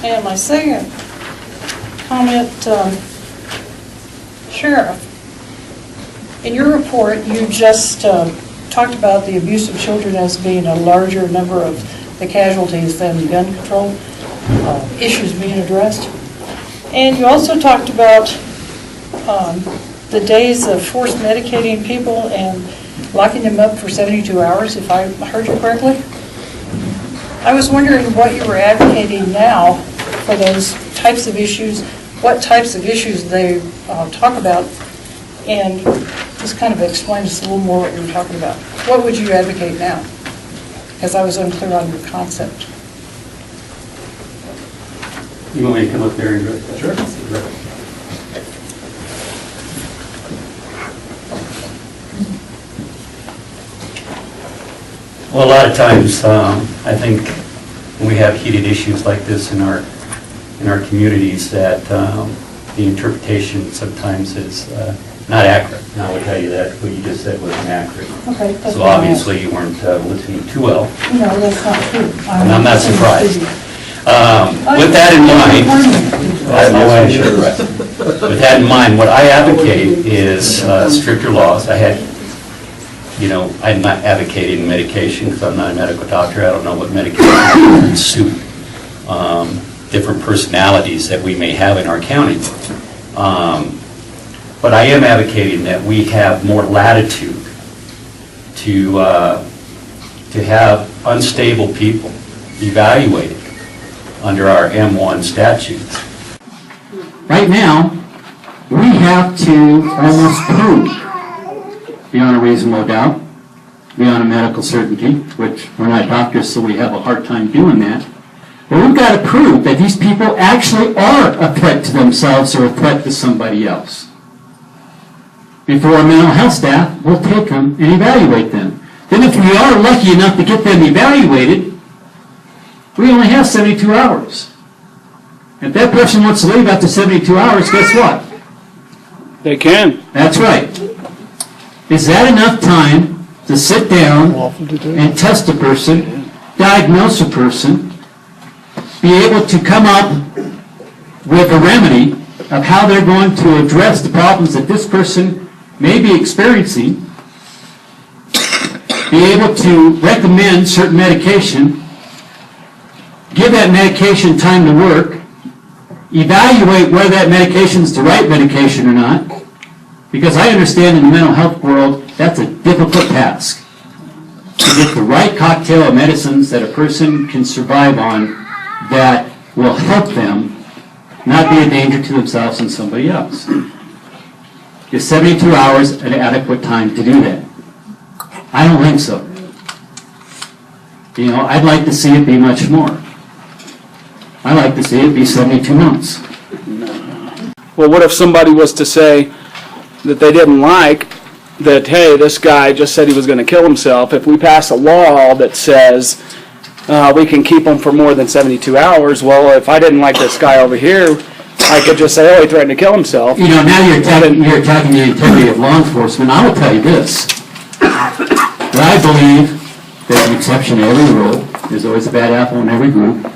And my second comment, Sheriff, in your report, you just talked about the abuse of children as being a larger number of the casualties than gun control issues being addressed. And you also talked about the days of forced medicating people and locking them up for 72 hours, if I heard you correctly. I was wondering what you were advocating now for those types of issues, what types of issues they talk about, and just kind of explain to us a little more what you were talking about. What would you advocate now? Because I was unclear on your concept. You want me to come up there and address that? Sure. Well, a lot of times, I think when we have heated issues like this in our communities, that the interpretation sometimes is not accurate. And I will tell you that what you just said wasn't accurate. Okay. So obviously you weren't listening too well. No, that's not true. And I'm not surprised. With that in mind, with that in mind, what I advocate is stricter laws. I'm not advocating medication because I'm not a medical doctor. I don't know what medication suit different personalities that we may have in our county. But I am advocating that we have more latitude to have unstable people evaluated under our M-1 statutes. Right now, we have to almost prove, beyond a reasonable doubt, beyond a medical certainty, which we're not doctors, so we have a hard time doing that. But we've got to prove that these people actually are a threat to themselves or a threat to somebody else. Before our mental health staff will take them and evaluate them. Then if we are lucky enough to get them evaluated, we only have 72 hours. If that person wants to leave after 72 hours, guess what? They can. That's right. Is that enough time to sit down and test a person, diagnose a person, be able to come up with a remedy of how they're going to address the problems that this person may be experiencing, be able to recommend certain medication, give that medication time to work, evaluate whether that medication is the right medication or not, because I understand in the mental health world that's a difficult task. To get the right cocktail of medicines that a person can survive on that will help them not be a danger to themselves and somebody else. Is 72 hours an adequate time to do that? I don't think so. I'd like to see it be much more. I'd like to see it be 72 months. Well, what if somebody was to say that they didn't like that, hey, this guy just said he was going to kill himself. If we pass a law that says we can keep him for more than 72 hours, well, if I didn't like this guy over here, I could just say, oh, he threatened to kill himself. Now you're attacking the integrity of law enforcement. I will tell you this. That I believe there's an exception to every rule. There's always a bad apple in every group.